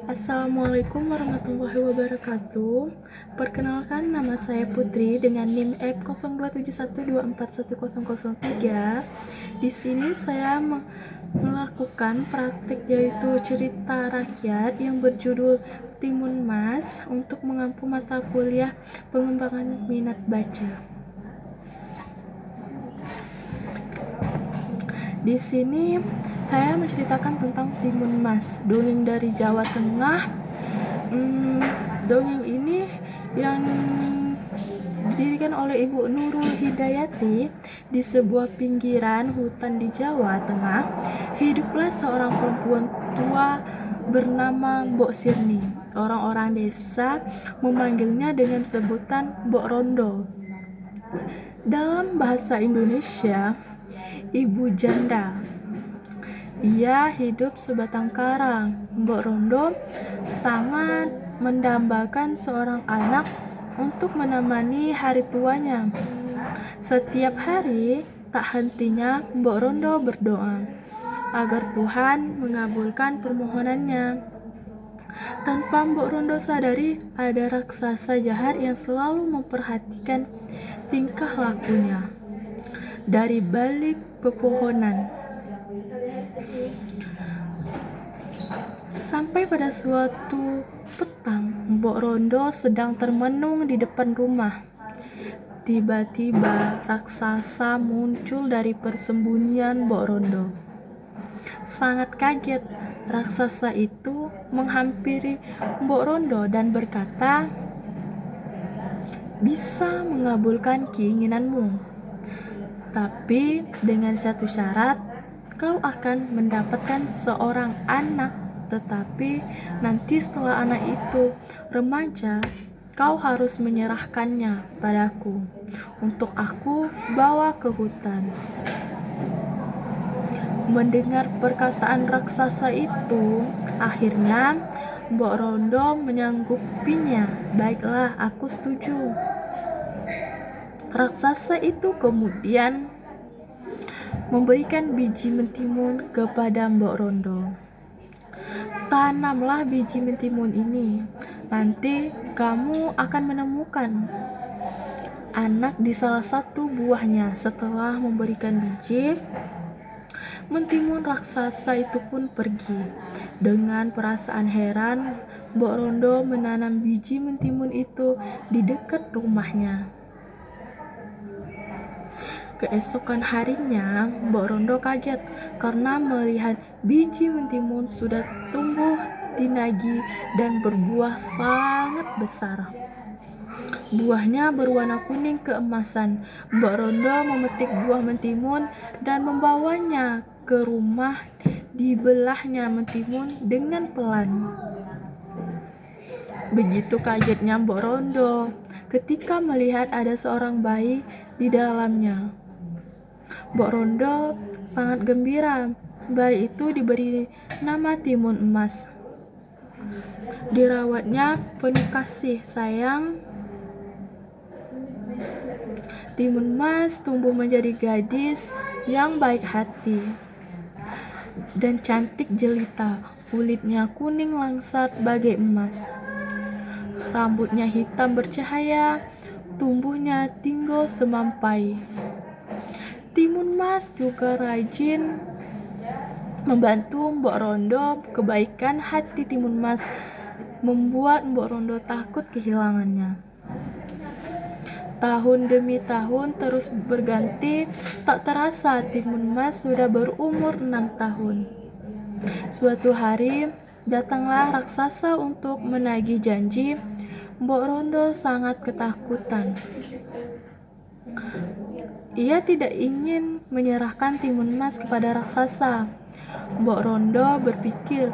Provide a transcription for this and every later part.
Assalamualaikum warahmatullahi wabarakatuh. Perkenalkan, nama saya Putri dengan NIM app 0271241003. Di sini saya melakukan praktik yaitu cerita rakyat yang berjudul Timun Mas untuk mengampu mata kuliah pengembangan minat baca. Di sini saya menceritakan tentang Timun Mas, dongeng dari Jawa Tengah. Dongeng ini yang didirikan oleh Ibu Nurul Hidayati. Di sebuah pinggiran hutan di Jawa Tengah, hiduplah seorang perempuan tua bernama Mbok Sirni. Orang-orang desa memanggilnya dengan sebutan Mbok Rondo. Dalam bahasa Indonesia, ibu janda. Ia hidup sebatang karang. Mbok Rondo sangat mendambakan seorang anak untuk menemani hari tuanya. Setiap hari tak hentinya Mbok Rondo berdoa agar Tuhan mengabulkan permohonannya. Tanpa Mbok Rondo sadari, ada raksasa jahat yang selalu memperhatikan tingkah lakunya dari balik pepohonan. Sampai pada suatu petang, Mbok Rondo sedang termenung di depan rumah. Tiba-tiba raksasa muncul dari persembunyian Mbok Rondo. Sangat kaget, raksasa itu menghampiri Mbok Rondo dan berkata, "Bisa mengabulkan keinginanmu, tapi dengan satu syarat, kau akan mendapatkan seorang anak, tetapi nanti setelah anak itu remaja, kau harus menyerahkannya padaku untuk aku bawa ke hutan." Mendengar perkataan raksasa itu, akhirnya Mbok Rondo menyanggupinya. "Baiklah, aku setuju." Raksasa itu kemudian memberikan biji mentimun kepada Mbok Rondo. "Tanamlah biji mentimun ini, nanti kamu akan menemukan anak di salah satu buahnya." Setelah memberikan biji, mentimun raksasa itu pun pergi. Dengan perasaan heran, Mbok Rondo menanam biji mentimun itu di dekat rumahnya. Keesokan harinya, Mbok Rondo kaget karena melihat biji mentimun sudah tumbuh tinagi dan berbuah sangat besar. Buahnya berwarna kuning keemasan. Mbok Rondo memetik buah mentimun dan membawanya ke rumah. Dibelahnya mentimun dengan pelan. Begitu kagetnya Mbok Rondo ketika melihat ada seorang bayi di dalamnya. Mbok Rondo sangat gembira. Bayi itu diberi nama Timun Emas. Dirawatnya penuh kasih sayang. Timun Mas tumbuh menjadi gadis yang baik hati dan cantik jelita. Kulitnya kuning langsat bagai emas. Rambutnya hitam bercahaya, tubuhnya tinggi semampai. Timun Mas juga rajin membantu Mbok Rondo. Kebaikan hati Timun Mas membuat Mbok Rondo takut kehilangannya. Tahun demi tahun terus berganti, tak terasa Timun Mas sudah berumur 6 tahun. Suatu hari, datanglah raksasa untuk menagih janji. Mbok Rondo sangat ketakutan. Ia tidak ingin menyerahkan Timun Mas kepada raksasa. Mbok Rondo berpikir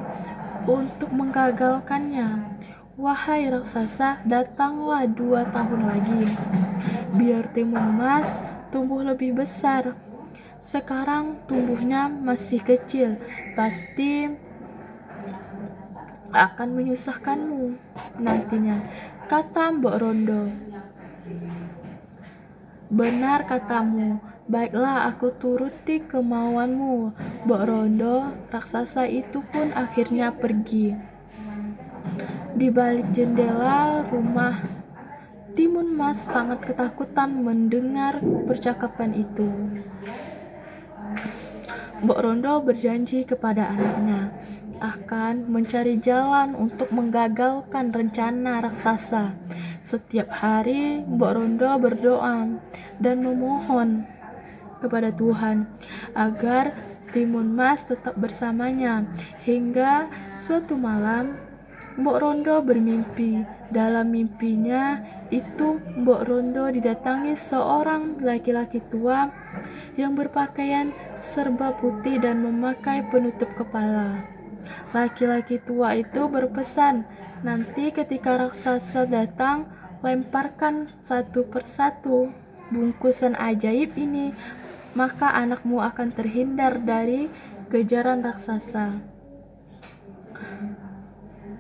untuk menggagalkannya. "Wahai raksasa, datanglah 2 tahun lagi. Biar Timun Mas tumbuh lebih besar. Sekarang tumbuhnya masih kecil, pasti akan menyusahkanmu nantinya," kata Mbok Rondo. "Benar katamu, baiklah aku turuti kemauanmu." Mbok Rondo, raksasa itu pun akhirnya pergi. Di balik jendela rumah, Timun Mas sangat ketakutan mendengar percakapan itu. Mbok Rondo berjanji kepada anaknya akan mencari jalan untuk menggagalkan rencana raksasa. Setiap hari Mbok Rondo berdoa dan memohon kepada Tuhan agar Timun Mas tetap bersamanya. Hingga suatu malam Mbok Rondo bermimpi. Dalam mimpinya itu Mbok Rondo didatangi seorang laki-laki tua yang berpakaian serba putih dan memakai penutup kepala. Laki-laki tua itu berpesan, nanti ketika raksasa datang, lemparkan satu persatu bungkusan ajaib ini, maka anakmu akan terhindar dari kejaran raksasa.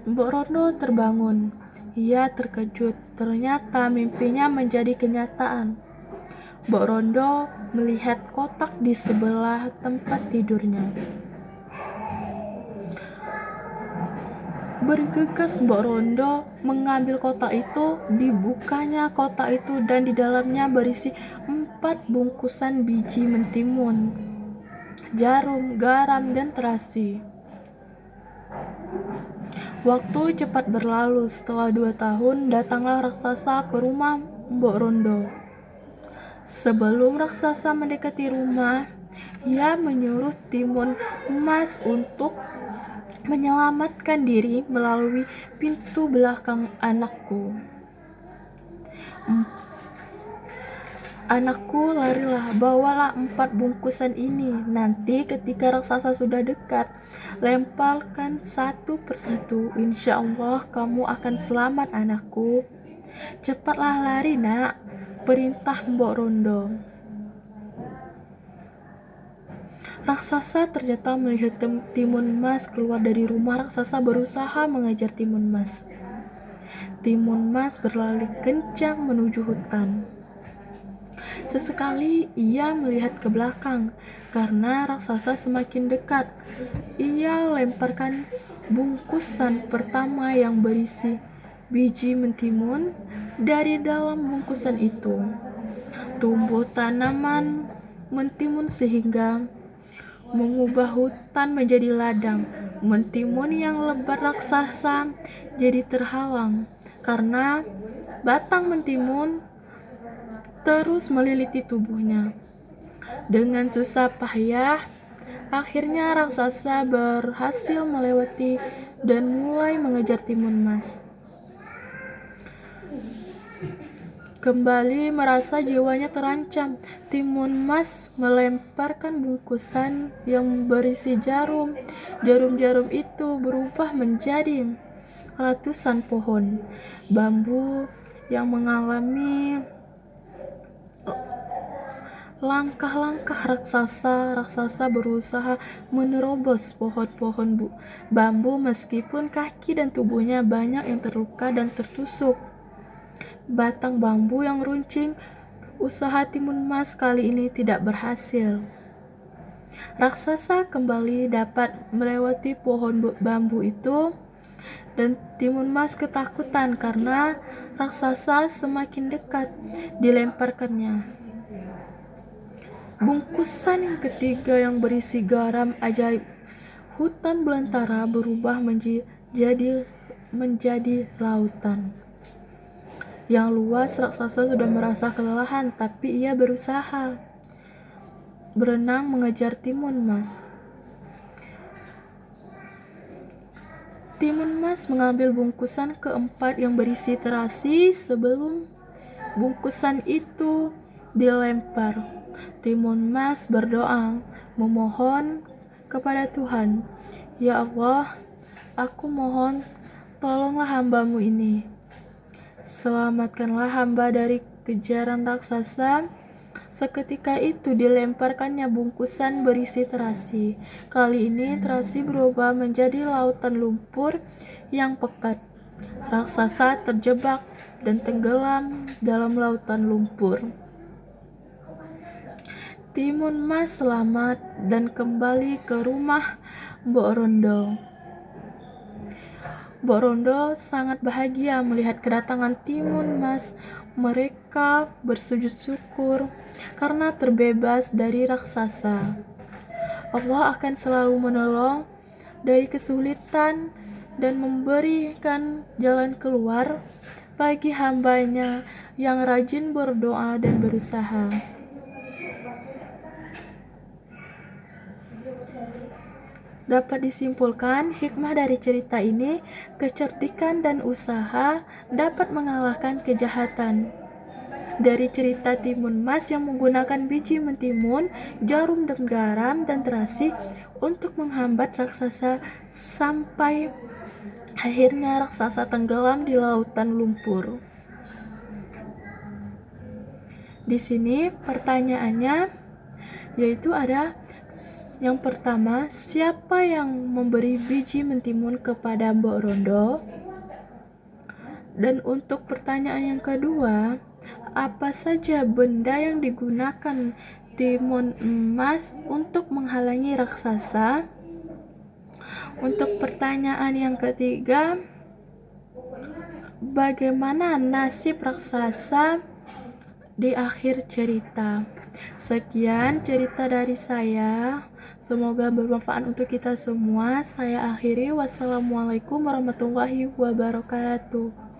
Mbok Rondo terbangun. Ia terkejut, ternyata mimpinya menjadi kenyataan. Mbok Rondo melihat kotak di sebelah tempat tidurnya. Bergegas Mbok Rondo mengambil kotak itu, dibukanya kotak itu dan di dalamnya berisi 4 bungkusan biji mentimun, jarum, garam, dan terasi. Waktu cepat berlalu. Setelah 2 tahun, datanglah raksasa ke rumah Mbok Rondo. Sebelum raksasa mendekati rumah, ia menyuruh Timun Mas untuk menyelamatkan diri melalui pintu belakang anakku. Anakku, larilah, bawalah 4 bungkusan ini. Nanti ketika raksasa sudah dekat, lemparkan satu persatu. Insya Allah kamu akan selamat, anakku. Cepatlah lari, nak, perintah Mbok Rondo. Raksasa ternyata melihat Timun Mas keluar dari rumah. Raksasa berusaha mengejar Timun Mas. Timun Mas berlari kencang menuju hutan. Sesekali ia melihat ke belakang karena raksasa semakin dekat. Ia lemparkan bungkusan pertama yang berisi biji mentimun. Dari dalam bungkusan itu tumbuh tanaman mentimun sehingga mengubah hutan menjadi ladang. Mentimun yang lebat raksasa jadi terhalang karena batang mentimun terus meliliti tubuhnya. Dengan susah payah, akhirnya raksasa berhasil melewati dan mulai mengejar Timun Mas. Kembali merasa jiwanya terancam, Timun Mas melemparkan bungkusan yang berisi jarum. Jarum-jarum itu berubah menjadi ratusan pohon bambu yang mengalami langkah-langkah raksasa. Raksasa berusaha menerobos pohon-pohon bambu meskipun kaki dan tubuhnya banyak yang terluka dan tertusuk batang bambu yang runcing. Usaha Timun Mas kali ini tidak berhasil. Raksasa kembali dapat melewati pohon bambu itu dan Timun Mas ketakutan karena raksasa semakin dekat. Dilemparkannya bungkusan yang ketiga yang berisi garam ajaib. Hutan belantara berubah menjadi lautan yang luas. Raksasa sudah merasa kelelahan, tapi ia berusaha berenang mengejar Timun Mas. Timun Mas mengambil bungkusan keempat yang berisi terasi. Sebelum bungkusan itu dilempar, Timun Mas berdoa memohon kepada Tuhan, "Ya Allah, aku mohon tolonglah hamba-Mu ini. Selamatkanlah hamba dari kejaran raksasa." Seketika itu dilemparkannya bungkusan berisi terasi. Kali ini terasi berubah menjadi lautan lumpur yang pekat. Raksasa terjebak dan tenggelam dalam lautan lumpur. Timun Mas selamat dan kembali ke rumah Mbok Rondo. Mbok Rondo sangat bahagia melihat kedatangan Timun Mas. Mereka bersujud syukur karena terbebas dari raksasa. Allah akan selalu menolong dari kesulitan dan memberikan jalan keluar bagi hambanya yang rajin berdoa dan berusaha. Dapat disimpulkan, hikmah dari cerita ini, kecerdikan dan usaha dapat mengalahkan kejahatan. Dari cerita Timun Mas yang menggunakan biji mentimun, jarum dan garam dan terasi untuk menghambat raksasa sampai akhirnya raksasa tenggelam di lautan lumpur. Di sini pertanyaannya yaitu ada yang pertama, siapa yang memberi biji mentimun kepada Mbok Rondo? Dan untuk pertanyaan yang kedua, apa saja benda yang digunakan Timun Emas untuk menghalangi raksasa? Untuk pertanyaan yang ketiga, bagaimana nasib raksasa di akhir cerita? Sekian cerita dari saya. Semoga bermanfaat untuk kita semua. Saya akhiri. Wassalamualaikum warahmatullahi wabarakatuh.